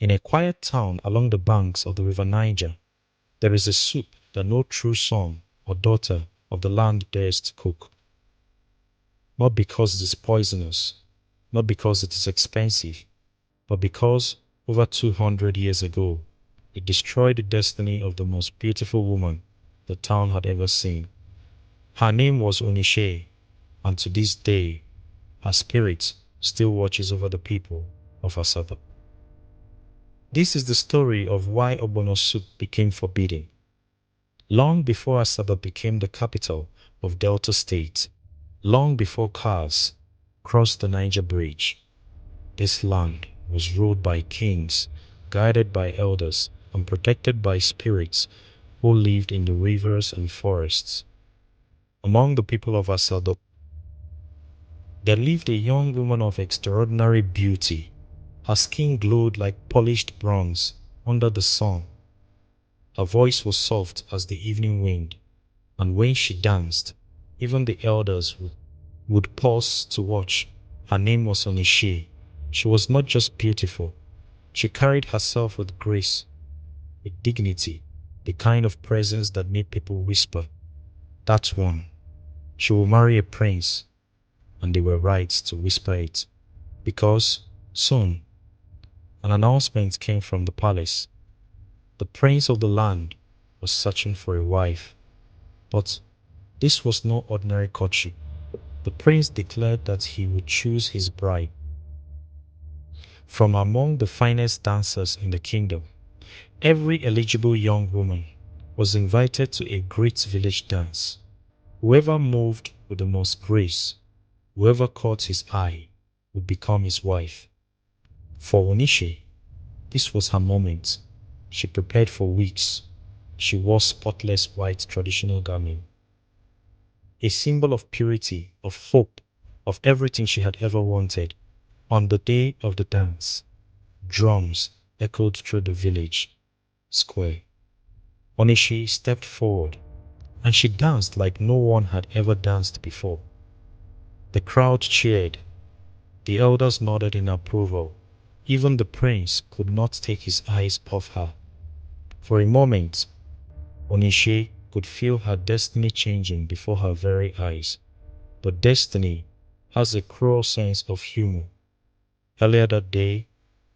In a quiet town along the banks of the River Niger, there is a soup that no true son or daughter of the land dares to cook. Not because it is poisonous, not because it is expensive, but because over 200 years ago, it destroyed the destiny of the most beautiful woman the town had ever seen. Her name was Onishe, and to this day, her spirit still watches over the people of Asaba. This is the story of why Ogbono soup became forbidden. Long before Asaba became the capital of Delta State, long before cars crossed the Niger Bridge, this land was ruled by kings, guided by elders, and protected by spirits who lived in the rivers and forests. Among the people of Asaba, there lived a young woman of extraordinary beauty. Her skin glowed like polished bronze under the sun. Her voice was soft as the evening wind, and when she danced, even the elders would pause to watch. Her name was Onishe. She was not just beautiful, she carried herself with grace, with dignity, the kind of presence that made people whisper, "That's one. She will marry a prince," and they were right to whisper it, because soon an announcement came from the palace. The prince of the land was searching for a wife, but this was no ordinary courtship. The prince declared that he would choose his bride from among the finest dancers in the kingdom. Every eligible young woman was invited to a great village dance. Whoever moved with the most grace, whoever caught his eye, would become his wife. For Onishe, this was her moment. She prepared for weeks. She wore spotless white traditional garment, a symbol of purity, of hope, of everything she had ever wanted. On the day of the dance, drums echoed through the village square. Onishe stepped forward, and she danced like no one had ever danced before. The crowd cheered. The elders nodded in approval. Even the prince could not take his eyes off her. For a moment, Onishe could feel her destiny changing before her very eyes. But destiny has a cruel sense of humor. Earlier that day,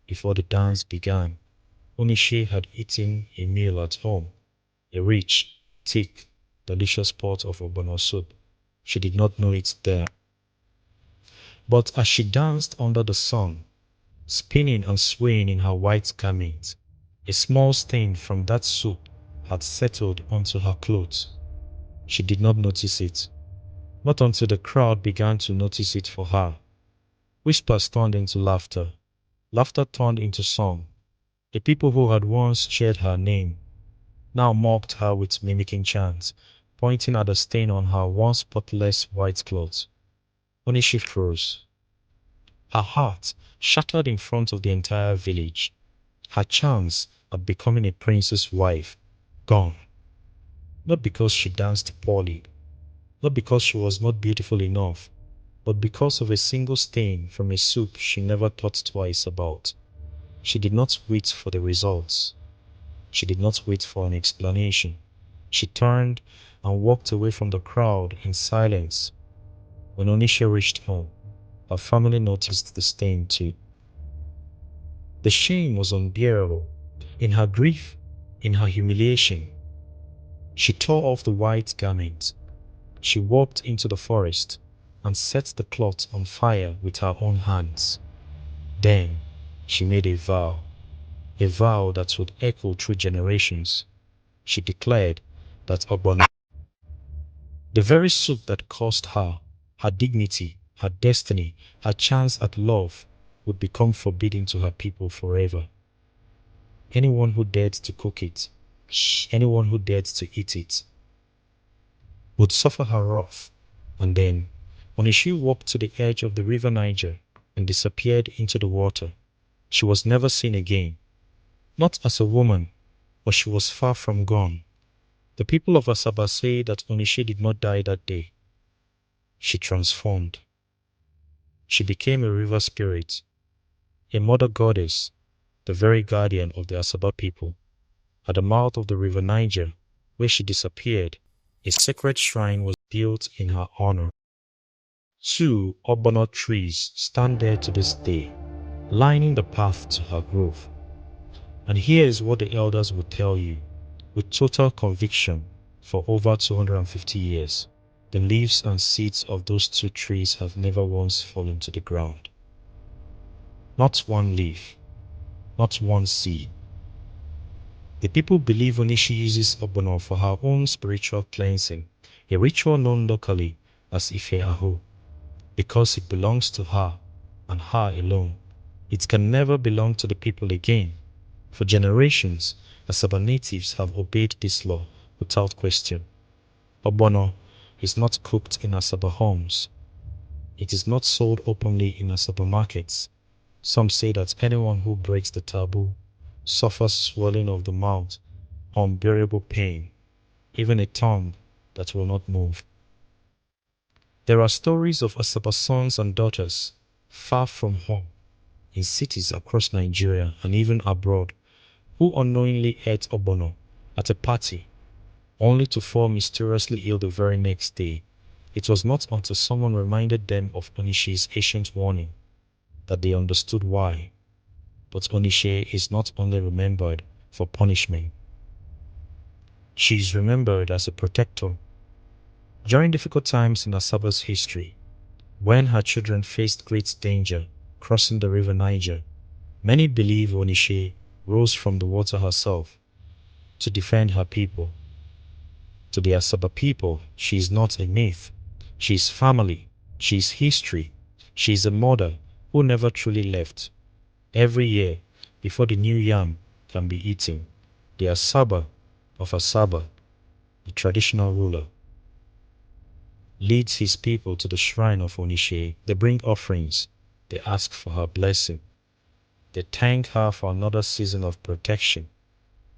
before the dance began, Onishe had eaten a meal at home, a rich, thick, delicious pot of Ogbono soup. She did not know it there. But as she danced under the sun, spinning and swaying in her white garment, a small stain from that soup had settled onto her clothes. She did not notice it, not until the crowd began to notice it for her. Whispers turned into laughter. Laughter turned into song. The people who had once cheered her name now mocked her with mimicking chants, pointing at the stain on her once spotless white clothes. Onishe froze. Her heart shattered in front of the entire village. Her chance of becoming a prince's wife gone. Not because she danced poorly, not because she was not beautiful enough, but because of a single stain from a soup she never thought twice about. She did not wait for the results. She did not wait for an explanation. She turned and walked away from the crowd in silence. When Onishe reached home, her family noticed the stain too. The shame was unbearable. In her grief, in her humiliation, she tore off the white garment. She walked into the forest and set the cloth on fire with her own hands. Then she made a vow that would echo through generations. She declared that Ogbono, the very soup that cost her, her dignity, her destiny, her chance at love, would become forbidden to her people forever. Anyone who dared to cook it, anyone who dared to eat it, would suffer her wrath. And then, Onishe walked to the edge of the River Niger and disappeared into the water. She was never seen again. Not as a woman, but she was far from gone. The people of Asaba say that Onishe did not die that day. She transformed. She became a river spirit, a mother goddess, the very guardian of the Asaba people. At the mouth of the River Niger, where she disappeared, a sacred shrine was built in her honor. Two Ogbono trees stand there to this day, lining the path to her grove. And here is what the elders would tell you, with total conviction, for over 250 years. The leaves and seeds of those two trees have never once fallen to the ground. Not one leaf, not one seed. The people believe Onishe uses Ogbono for her own spiritual cleansing, a ritual known locally as Ife Aho, because it belongs to her and her alone. It can never belong to the people again. For generations, Asaba natives have obeyed this law without question. Ogbono is not cooked in Asaba homes. It is not sold openly in Asaba markets. Some say that anyone who breaks the taboo suffers swelling of the mouth, unbearable pain, even a tongue that will not move. There are stories of Asaba sons and daughters far from home, in cities across Nigeria and even abroad, who unknowingly ate Ogbono at a party, only to fall mysteriously ill the very next day. It was not until someone reminded them of Onishe's ancient warning that they understood why. But Onishe is not only remembered for punishment. She is remembered as a protector. During difficult times in Asaba's history, when her children faced great danger crossing the River Niger, many believe Onishe rose from the water herself to defend her people. To the Asaba people, she is not a myth. She is family. She is history. She is a mother who never truly left. Every year, before the new yam can be eaten, the Asaba of Asaba, the traditional ruler, leads his people to the shrine of Onishe. They bring offerings. They ask for her blessing. They thank her for another season of protection,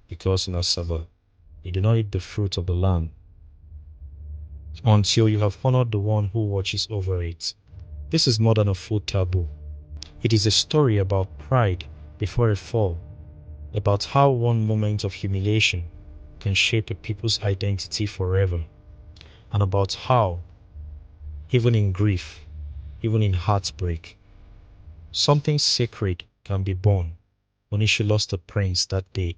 because in Asaba, you do not eat the fruit of the land until you have honored the one who watches over it. This is more than a food taboo. It is a story about pride before a fall, about how one moment of humiliation can shape a people's identity forever, and about how, even in grief, even in heartbreak, something sacred can be born. Onishe lost a prince that day,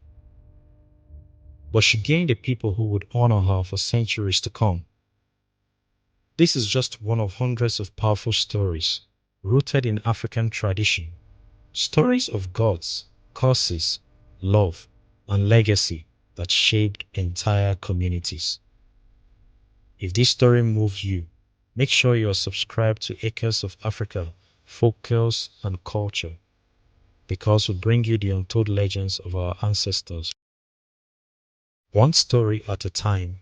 but she gained a people who would honor her for centuries to come. This is just one of hundreds of powerful stories rooted in African tradition. Stories of gods, curses, love, and legacy that shaped entire communities. If this story moves you, make sure you are subscribed to Acres of Africa, Folktales and Culture, because we bring you the untold legends of our ancestors. One story at a time.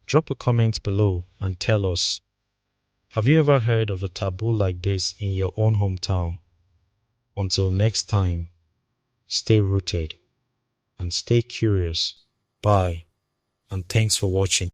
Drop a comment below and tell us, have you ever heard of a taboo like this in your own hometown? Until next time, stay rooted and stay curious. Bye, and thanks for watching.